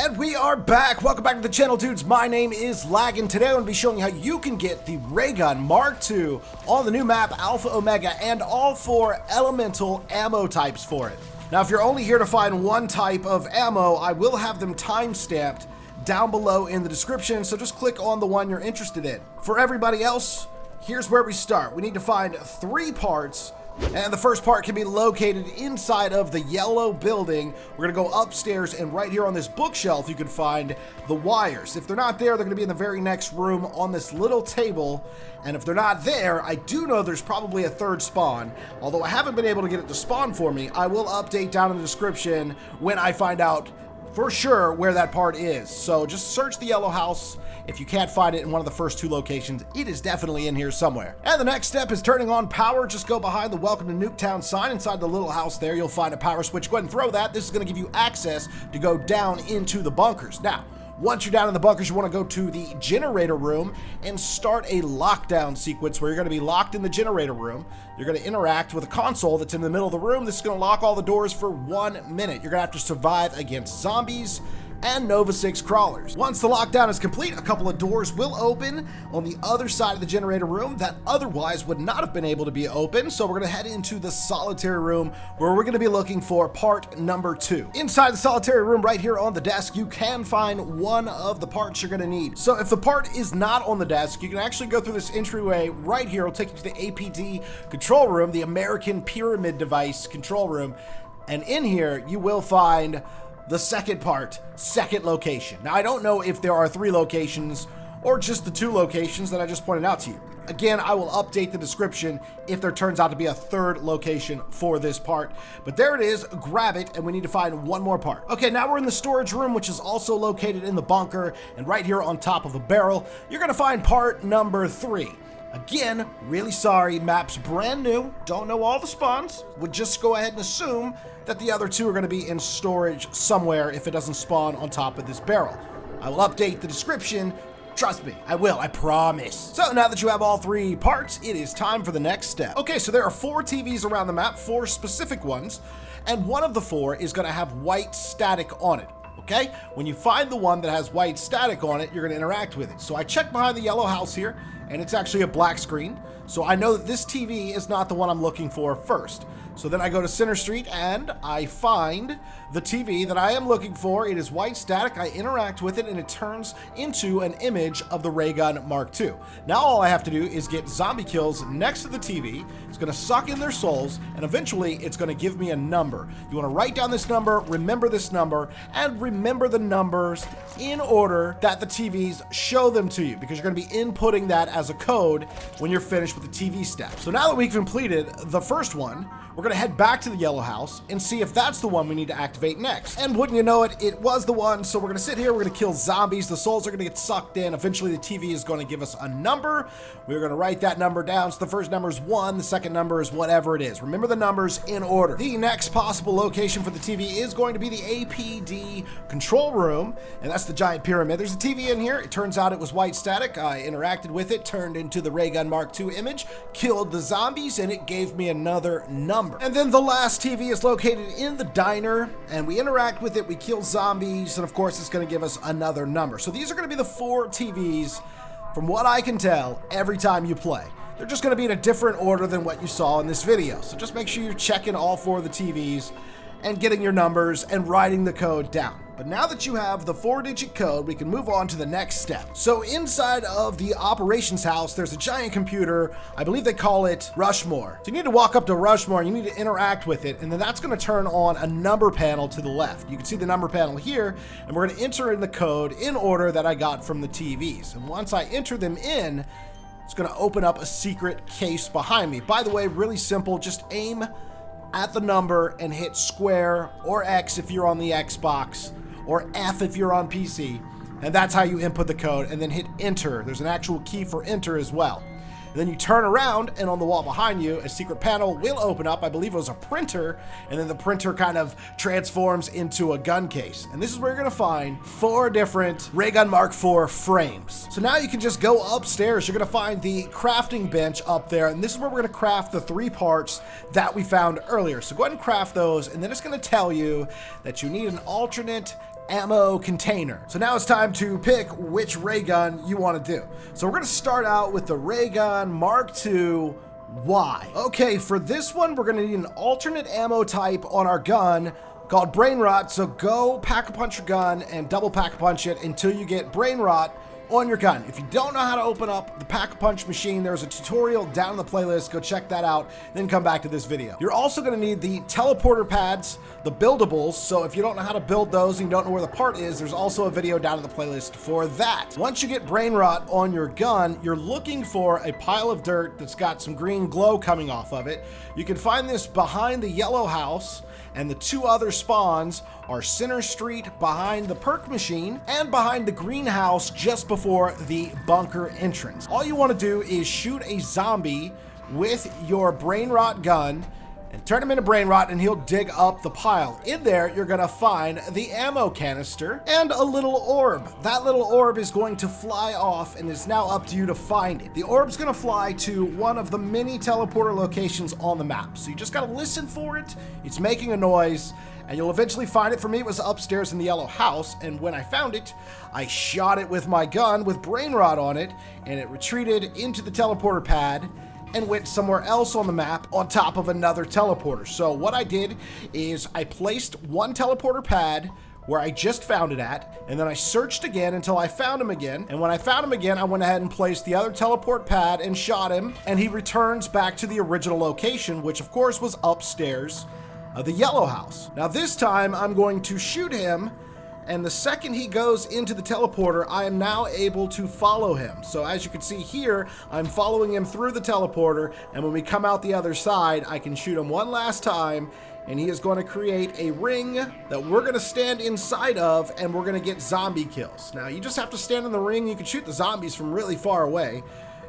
And we are back. Welcome back to the channel, dudes. My name is Lag, and today I'm going to be showing you how you can get the ray gun Mark II on the new map Alpha Omega and all 4 elemental ammo types for it. Now, if you're only here to find one type of ammo, I will have them time-stamped down below in the description, so just click on the one you're interested in. For everybody else, here's where we start. We need to find 3 parts. And the first part can be located inside of the yellow building. We're gonna go upstairs, and right here on this bookshelf, you can find the wires. If they're not there, they're gonna be in the very next room on this little table. And if they're not there, I do know there's probably a 3rd spawn. Although I haven't been able to get it to spawn for me, I will update down in the description when I find out for sure where that part is. So just search the yellow house. If you can't find it in one of the first 2 locations, it is definitely in here somewhere. And the next step is turning on power. Just go behind the Welcome to Nuketown sign inside the little house there. You'll find a power switch. Go ahead and throw that. This is going to give you access to go down into the bunkers. Now, once you're down in the bunkers, you want to go to the generator room and start a lockdown sequence where you're going to be locked in the generator room. You're going to interact with a console that's in the middle of the room. This is going to lock all the doors for 1 minute. You're going to have to survive against zombies and Nova 6 crawlers. Once the lockdown is complete, a couple of doors will open on the other side of the generator room that otherwise would not have been able to be open. So we're gonna head into the solitary room where we're gonna be looking for part number 2. Inside the solitary room right here on the desk, you can find one of the parts you're gonna need. So if the part is not on the desk, you can actually go through this entryway right here. It'll take you to the APD control room, the American Pyramid Device control room. And in here, you will find the second part, second location. Now, I don't know if there are 3 locations or just the 2 locations that I just pointed out to you. Again, I will update the description if there turns out to be a 3rd location for this part. But there it is, grab it, and we need to find one more part. Okay, now we're in the storage room, which is also located in the bunker, and right here on top of a barrel, you're gonna find part number 3. Again, really sorry, map's brand new, don't know all the spawns, would just go ahead and assume that the other 2 are going to be in storage somewhere if it doesn't spawn on top of this barrel. I will update the description, trust me, I will, I promise. So now that you have all 3 parts, it is time for the next step. Okay, so there are 4 TVs around the map, 4 specific ones, and one of the 4 is going to have white static on it. Okay, when you find the one that has white static on it, you're going to interact with it. So I checked behind the yellow house here, and it's actually a black screen. So I know that this TV is not the one I'm looking for first. So then I go to Center Street and I find the TV that I am looking for. It is white static. I interact with it and it turns into an image of the ray gun Mark II. Now all I have to do is get zombie kills next to the TV. It's going to suck in their souls and eventually it's going to give me a number. You want to write down this number, remember this number, and remember the numbers in order that the TVs show them to you, because you're going to be inputting that as a code when you're finished with the TV step. So now that we've completed the first one, we're gonna head back to the yellow house and see if that's the one we need to activate next. And wouldn't you know it, it was the one. So we're gonna sit here, we're gonna kill zombies, the souls are gonna get sucked in. Eventually the TV is gonna give us a number. We're gonna write that number down. So the first number is 1, the second number is whatever it is. Remember the numbers in order. The next possible location for the TV is going to be the APD control room, and that's the giant pyramid. There's a TV in here. It turns out it was white static. I interacted with it, turned into the ray gun Mark II image, killed the zombies, and it gave me another number. And then the last TV is located in the diner, and we interact with it, we kill zombies, and of course it's going to give us another number. So these are going to be the 4 TVs, from what I can tell, every time you play. They're just going to be in a different order than what you saw in this video. So just make sure you're checking all 4 of the TVs and getting your numbers and writing the code down. But now that you have the 4-digit code, we can move on to the next step. So inside of the operations house, there's a giant computer. I believe they call it Rushmore. So you need to walk up to Rushmore and you need to interact with it, and then that's gonna turn on a number panel to the left. You can see the number panel here, and we're gonna enter in the code in order that I got from the TVs. And once I enter them in, it's gonna open up a secret case behind me. By the way, really simple, just aim at the number and hit square or X if you're on the Xbox, or F if you're on PC, and that's how you input the code, and then hit enter. There's an actual key for enter as well. And then you turn around, and on the wall behind you, a secret panel will open up. I believe it was a printer, and then the printer kind of transforms into a gun case. And this is where you're gonna find 4 different ray gun Mark IV frames. So now you can just go upstairs. You're gonna find the crafting bench up there, and this is where we're gonna craft the 3 parts that we found earlier. So go ahead and craft those, and then it's gonna tell you that you need an alternate ammo container. So now it's time to pick which ray gun you want to do. So we're going to start out with the ray gun Mark II Y. Okay, for this one, we're going to need an alternate ammo type on our gun called Brain Rot. So go pack-a-punch your gun and double pack-a-punch it until you get Brain Rot on your gun. If you don't know how to open up the pack-a-punch machine, there's a tutorial down in the playlist. Go check that out, then come back to this video. You're also going to need the teleporter pads, the buildables. So if you don't know how to build those and you don't know where the part is, there's also a video down in the playlist for that. Once you get Brain Rot on your gun, you're looking for a pile of dirt that's got some green glow coming off of it. You can find this behind the yellow house, and the two other spawns are Center Street behind the perk machine and behind the greenhouse just before the bunker entrance. All you want to do is shoot a zombie with your Brain Rot gun and turn him into Brain Rot, and he'll dig up the pile. In there, you're gonna find the ammo canister and a little orb. That little orb is going to fly off, and it's now up to you to find it. The orb's gonna fly to one of the many teleporter locations on the map. So you just gotta listen for it. It's making a noise, and you'll eventually find it. For me, it was upstairs in the yellow house, and when I found it, I shot it with my gun with Brain Rot on it, and it retreated into the teleporter pad and went somewhere else on the map on top of another teleporter. So what I did is I placed one teleporter pad where I just found it at, and then I searched again until I found him again. And when I found him again, I went ahead and placed the other teleport pad and shot him, and he returns back to the original location, which of course was upstairs of the yellow house. Now this time I'm going to shoot him, and the second he goes into the teleporter, I am now able to follow him. So as you can see here, I'm following him through the teleporter, and when we come out the other side, I can shoot him one last time, and he is going to create a ring that we're going to stand inside of, and we're going to get zombie kills. Now, you just have to stand in the ring. You can shoot the zombies from really far away,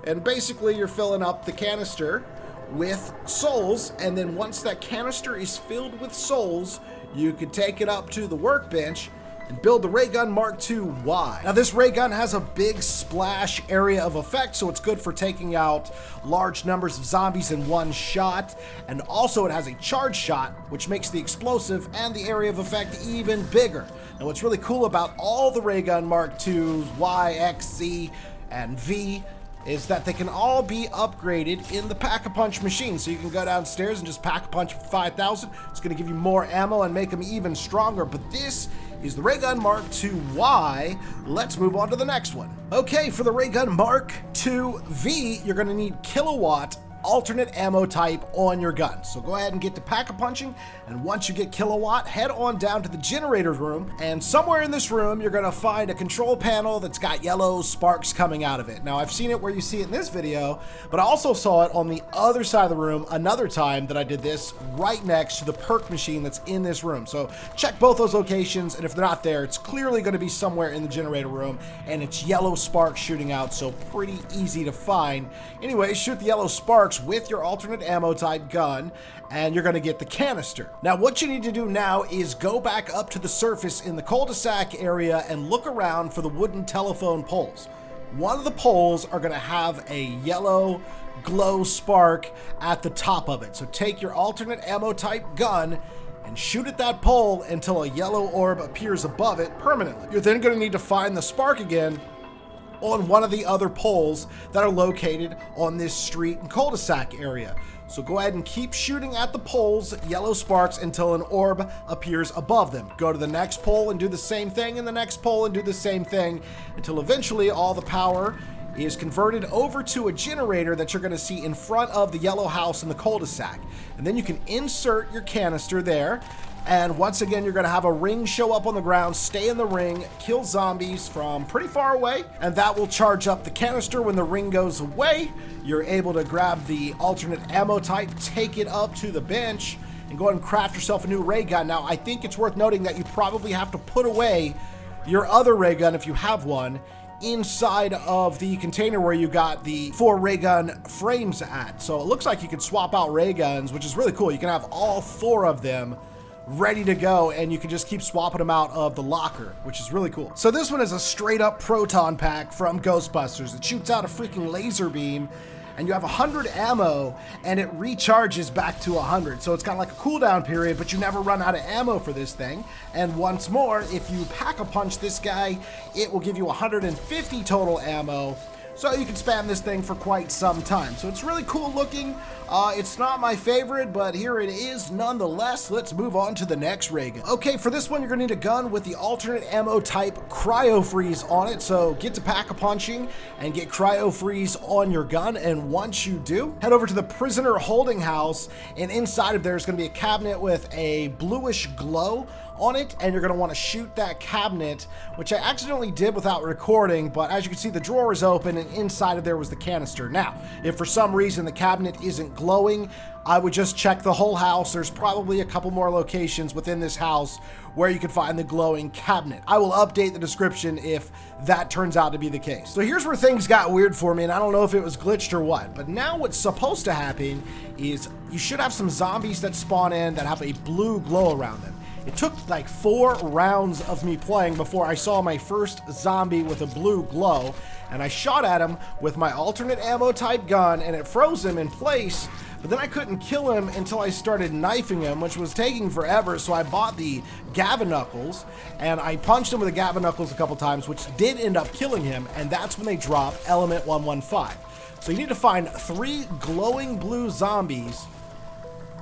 and basically you're filling up the canister with souls, and then once that canister is filled with souls, you can take it up to the workbench and build the ray gun Mark II Y. Now this ray gun has a big splash area of effect, so it's good for taking out large numbers of zombies in one shot, and also it has a charge shot, which makes the explosive and the area of effect even bigger. Now what's really cool about all the ray gun Mark IIs, Y, X, Z, and V, is that they can all be upgraded in the pack-a-punch machine. So you can go downstairs and just pack-a-punch for 5,000. It's gonna give you more ammo and make them even stronger. But this is the ray gun Mark II Y. Let's move on to the next one. Okay, for the ray gun Mark II V, you're gonna need kilowatt alternate ammo type on your gun. So go ahead and get to pack-a-punching, and once you get kilowatt, head on down to the generator room, and somewhere in this room you're gonna find a control panel that's got yellow sparks coming out of it. Now I've seen it where you see it in this video, but I also saw it on the other side of the room another time that I did this right next to the perk machine that's in this room. So check both those locations, and if they're not there, it's clearly gonna be somewhere in the generator room, and it's yellow sparks shooting out, so pretty easy to find. Anyway, shoot the yellow sparks with your alternate ammo type gun, and you're going to get the canister. Now what you need to do now is go back up to the surface in the cul-de-sac area and look around for the wooden telephone poles. One of the poles are going to have a yellow glow spark at the top of it. So take your alternate ammo type gun and shoot at that pole until a yellow orb appears above it permanently. You're then going to need to find the spark again on one of the other poles that are located on this street and cul-de-sac area. So go ahead and keep shooting at the poles, yellow sparks, until an orb appears above them. Go to the next pole and do the same thing, and the next pole and do the same thing, until eventually all the power is converted over to a generator that you're going to see in front of the yellow house in the cul-de-sac. And then you can insert your canister there. And once again, you're going to have a ring show up on the ground, stay in the ring, kill zombies from pretty far away, and that will charge up the canister. When the ring goes away, you're able to grab the alternate ammo type, take it up to the bench, and go ahead and craft yourself a new ray gun. Now, I think it's worth noting that you probably have to put away your other ray gun, if you have one, inside of the container where you got the 4 ray gun frames at. So it looks like you can swap out ray guns, which is really cool. You can have all 4 of them ready to go, and you can just keep swapping them out of the locker, which is really cool. So this one is a straight up proton pack from Ghostbusters. It shoots out a freaking laser beam, and you have 100 ammo, and it recharges back to 100. So it's kind of like a cooldown period, but you never run out of ammo for this thing. And once more, if you pack-a-punch this guy, it will give you 150 total ammo. So you can spam this thing for quite some time. So it's really cool looking. It's not my favorite, but here it is nonetheless. Let's move on to the next ray gun. Okay, for this one, you're gonna need a gun with the alternate ammo type Cryo Freeze on it. So get to pack-a-punching and get Cryo Freeze on your gun. And once you do, head over to the prisoner holding house. And inside of there is gonna be a cabinet with a bluish glow on it, and you're going to want to shoot that cabinet, which I accidentally did without recording, but as you can see, the drawer is open and inside of there was the canister. Now, if for some reason the cabinet isn't glowing, I would just check the whole house. There's probably a couple more locations within this house where you can find the glowing cabinet. I will update the description if that turns out to be the case. So here's where things got weird for me, and I don't know if it was glitched or what, but now what's supposed to happen is you should have some zombies that spawn in that have a blue glow around them. It took like 4 rounds of me playing before I saw my first zombie with a blue glow, and I shot at him with my alternate ammo type gun, and it froze him in place, but then I couldn't kill him until I started knifing him, which was taking forever. So I bought the Gavin Knuckles, and I punched him with the Gavin Knuckles a couple times, which did end up killing him, and that's when they drop Element 115. So you need to find 3 glowing blue zombies.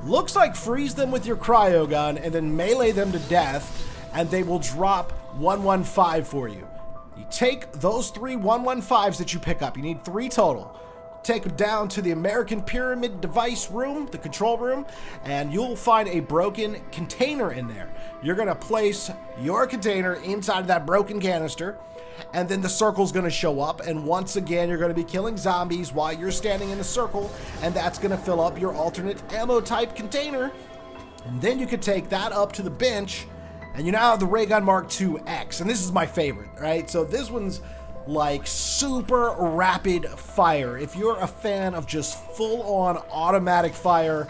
Looks like freeze them with your cryo gun and then melee them to death, and they will drop 115 for you. You take those 3 115s that you pick up. You need 3 total. Take them down to the American Pyramid device room, the control room, and you'll find a broken container in there. You're gonna place your container inside of that broken canister, and then the circle's gonna show up, and once again you're gonna be killing zombies while you're standing in the circle, and that's gonna fill up your alternate ammo type container. And then you could take that up to the bench, and you now have the Ray Gun Mark II X, and this is my favorite, right? So this one's like super rapid fire. If you're a fan of just full-on automatic fire,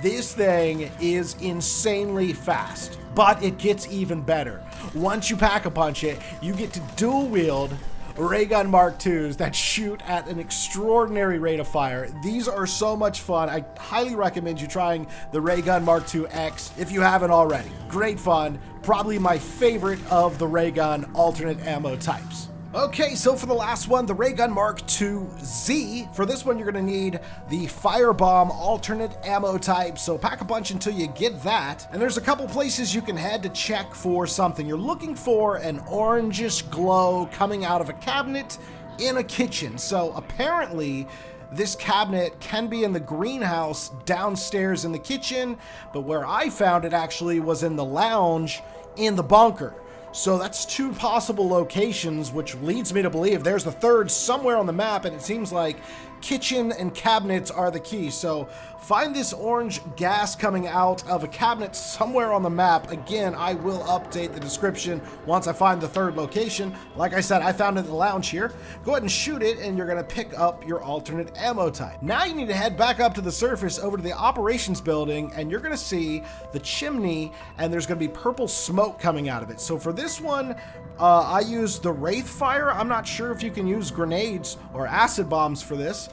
this thing is insanely fast, but it gets even better. Once you pack-a-punch it, you get to dual-wield Ray Gun Mark IIs that shoot at an extraordinary rate of fire. These are so much fun. I highly recommend you trying the Ray Gun Mark II X if you haven't already. Great fun, probably my favorite of the Ray Gun alternate ammo types. Okay, so for the last one, the Ray Gun Mark II Z. For this one, you're gonna need the Firebomb alternate ammo type, so pack a punch until you get that. And there's a couple places you can head to check for something. You're looking for an orangish glow coming out of a cabinet in a kitchen. So apparently, this cabinet can be in the greenhouse downstairs in the kitchen, but where I found it actually was in the lounge in the bunker. So that's 2 possible locations, which leads me to believe there's the third somewhere on the map, and it seems like kitchen and cabinets are the key. So find this orange gas coming out of a cabinet somewhere on the map. Again, I will update the description once I find the third location. Like I said, I found it in the lounge here. Go ahead and shoot it, and you're gonna pick up your alternate ammo type. Now you need to head back up to the surface over to the operations building, and you're gonna see the chimney, and there's gonna be purple smoke coming out of it. So for this one, I used the Wraith Fire. I'm not sure if you can use grenades or acid bombs for this,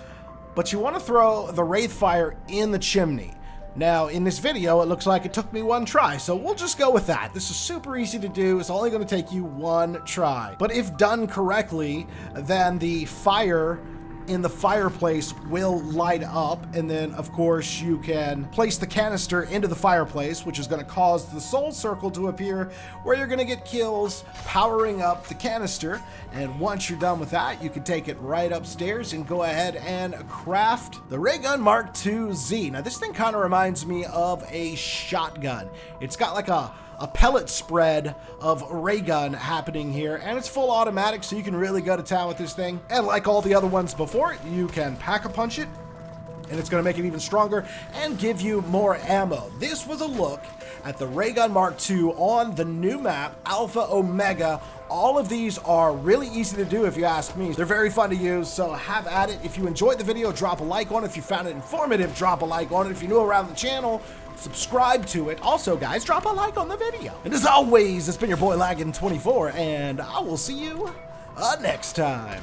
but you want to throw the Wraith Fire in the chimney. Now, in this video, it looks like it took me 1 try, so we'll just go with that. This is super easy to do. It's only going to take you 1 try. But if done correctly, then the fire in the fireplace will light up, and then of course you can place the canister into the fireplace, which is going to cause the soul circle to appear where you're going to get kills powering up the canister. And once you're done with that, you can take it right upstairs and go ahead and craft the Ray Gun Mark II Z. Now this thing kind of reminds me of a shotgun. It's got like a pellet spread of ray gun happening here, and it's full automatic, so you can really go to town with this thing. And like all the other ones before it, you can pack-a-punch it, and it's going to make it even stronger and give you more ammo. This was a look at the Ray Gun Mark II on the new map, Alpha Omega. All of these are really easy to do if you ask me. They're very fun to use, so have at it. If you enjoyed the video, drop a like on it. If you found it informative, drop a like on it. If you're new around the channel, subscribe to it. Also, guys, drop a like on the video. And as always, it's been your boy Laggin24, and I will see you next time.